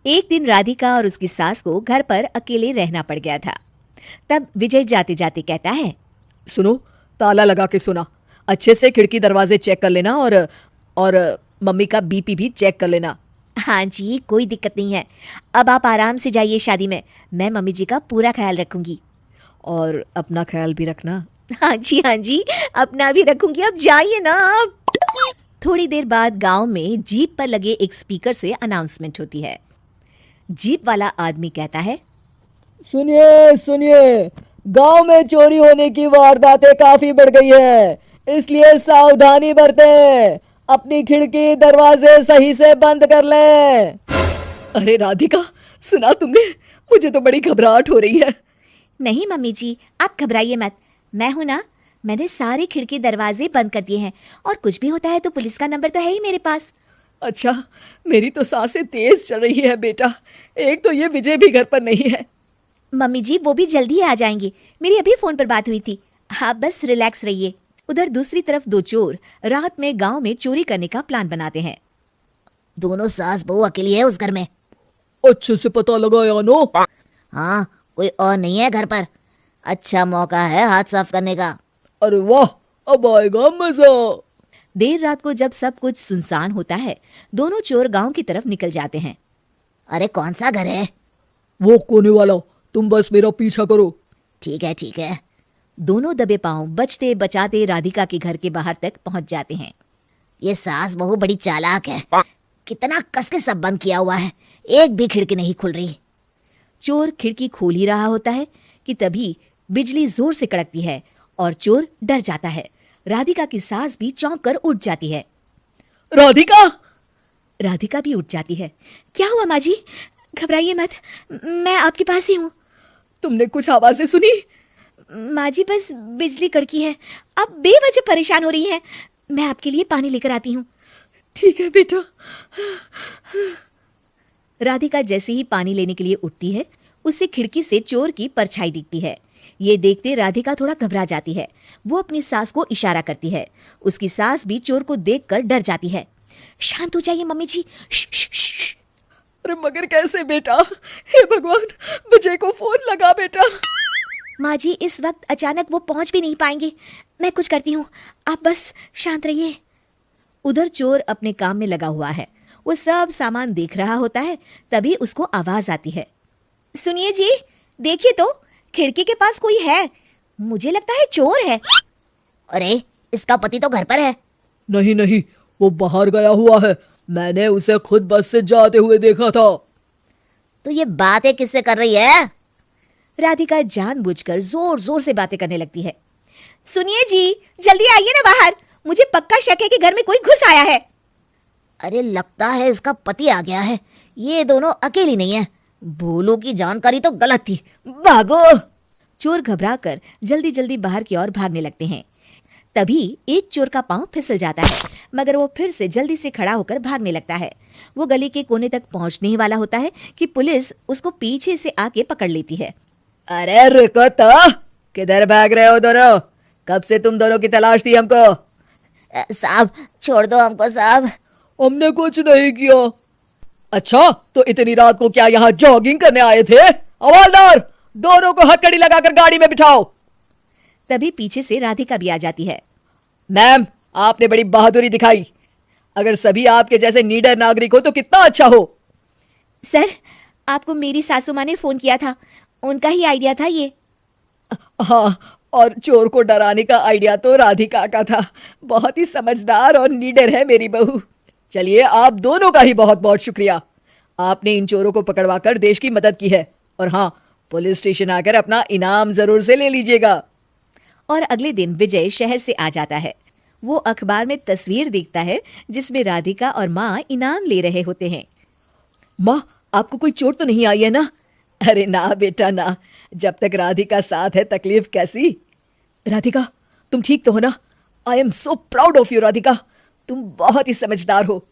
एक दिन राधिका और उसकी सास को घर पर अकेले रहना पड़ गया था। तब विजय जाते जाते कहता है, सुनो, ताला लगा के सुना, अच्छे से खिड़की दरवाजे चेक कर लेना और मम्मी का बीपी भी चेक कर लेना। हाँ जी, कोई दिक्कत नहीं है। अब आप आराम से जाइए शादी में, मैं मम्मी जी का पूरा ख्याल रखूंगी। और अपना ख्याल भी रखना। हाँ जी, अपना भी रखूंगी। अब जाइए ना आप। थोड़ी देर बाद गांव में जीप पर लगे एक स्पीकर से अनाउंसमेंट होती है। जीप वाला आदमी कहता है, सुनिए सुनिए, गांव में चोरी होने की वारदातें काफी बढ़ गई है, इसलिए सावधानी बरतें। अपनी खिड़की दरवाजे सही से बंद कर लें। अरे राधिका, सुना तुमने? मुझे तो बड़ी घबराहट हो रही है। नहीं मम्मी जी, आप घबराइए मत, मैं हूं ना। मैंने सारे खिड़की दरवाजे बंद कर दिए हैं और कुछ भी होता है तो पुलिस का नंबर तो है ही मेरे पास। अच्छा, मेरी तो सांसें तेज चल रही है बेटा। एक तो ये विजय भी घर पर नहीं है। मम्मी जी वो भी जल्दी आ जाएंगे, मेरी अभी फोन पर बात हुई थी। आप बस रिलैक्स रहिए। उधर दूसरी तरफ दो चोर रात में गांव में चोरी करने का प्लान बनाते हैं। दोनों सास बहू अकेली है उस घर में। अच्छे से पता लगाया नो? हाँ, कोई और नहीं है घर पर। अच्छा मौका है हाथ साफ करने का। अरे वाह, अब आएगा मजा। देर रात को जब सब कुछ सुनसान होता है, दोनों चोर गांव की तरफ निकल जाते हैं। अरे कौन सा घर है? वो कोने वाला, तुम बस मेरा पीछा करो। ठीक है। दोनों दबे पांव बचते बचाते राधिका के घर के बाहर तक पहुंच जाते हैं। ये सास बहू बड़ी चालाक है, कितना कस के सब बंद किया हुआ है, एक भी खिड़की नहीं खुल रही। चोर खिड़की खोल ही रहा होता है कि तभी बिजली जोर से कड़कती है और चोर डर जाता है। राधिका की सास भी चौंक कर उठ जाती है। राधिका भी उठ जाती है। क्या हुआ माँ जी? घबराइए मत, मैं आपके पास ही हूँ। तुमने कुछ आवाजें सुनी? माँ जी बस बिजली कड़की है, आप बेवजह परेशान हो रही हैं। मैं आपके लिए पानी लेकर आती हूँ। ठीक है बेटा। राधिका जैसे ही पानी लेने के लिए उठती है, उसे खिड़की से चोर की परछाई दिखती है। ये देखते राधिका थोड़ा घबरा जाती है। वो अपनी सास को इशारा करती है। उसकी सास भी चोर को देखकर डर जाती है। शांत हो जाइए मम्मी जी। अरे मगर कैसे बेटा? हे भगवान, विजय को फोन लगा बेटा। माँ जी इस वक्त अचानक वो पहुंच भी नहीं पाएंगे, मैं कुछ करती हूँ, आप बस शांत रहिए। उधर चोर अपने काम में लगा हुआ है, वो सब सामान देख रहा होता है। तभी उसको आवाज आती है, सुनिए जी, देखिए तो खिड़की के पास कोई है, मुझे लगता है चोर है। अरे इसका पति तो घर पर है। नहीं, वो बाहर गया हुआ है, मैंने उसे खुद बस से जाते हुए देखा था। तो ये बातें किससे कर रही है? राधिका जानबूझकर जोर जोर से बातें करने लगती है। सुनिए जी, जल्दी आइए ना बाहर, मुझे पक्का शक है कि घर में कोई घुस आया है। अरे लगता है इसका पति आ गया है, ये दोनों अकेली नहीं है। भोलों की जानकारी तो गलत थी, भागो। चोर घबराकर जल्दी जल्दी बाहर की ओर भागने लगते हैं। तभी एक चोर का पांव फिसल जाता है, मगर वो फिर से जल्दी से खड़ा होकर भागने लगता है। वो गली के कोने तक पहुंचने ही वाला होता है कि पुलिस उसको पीछे से आके पकड़ लेती है। अरे रुको तो, किधर भाग रहे हो दोनों? कब से तुम दोनों की तलाश थी हमको? साहब छोड़ दो हमको साहब। हमने कुछ नहीं किया। अच्छा, तो इतनी रात को क्या यहाँ जॉगिंग करने आए थे? हवलदार, दोनों को हथकड़ी लगाकर गाड़ी में बिठाओ। तभी पीछे से राधिका भी आ जाती है। मैम, आपने बड़ी बहादुरी दिखाई। अगर सभी आपके जैसे नीडर नागरिक हो तो कितना अच्छा हो। सर, आपको मेरी सासू माँ ने फोन किया था, उनका ही आइडिया था ये। हाँ, और चोर को डराने का आइडिया तो राधिका का था। बहुत ही समझदार और नीडर है मेरी बहू। चलिए, आप दोनों का ही बहुत बहुत शुक्रिया। आपने इन चोरों को पकड़वाकर देश की मदद की है। और हाँ, पुलिस स्टेशन आकर अपना इनाम जरूर से ले लीजिएगा। और अगले दिन विजय शहर से आ जाता है। वो अखबार में तस्वीर देखता है जिसमें राधिका और माँ इनाम ले रहे होते हैं। माँ, आपको कोई चोट तो नहीं आई है ना? अरे ना बेटा ना, जब तक राधिका साथ है तकलीफ कैसी। राधिका, तुम ठीक तो हो ना? I am so proud of you Radhika, तुम बहुत ही समझदार हो।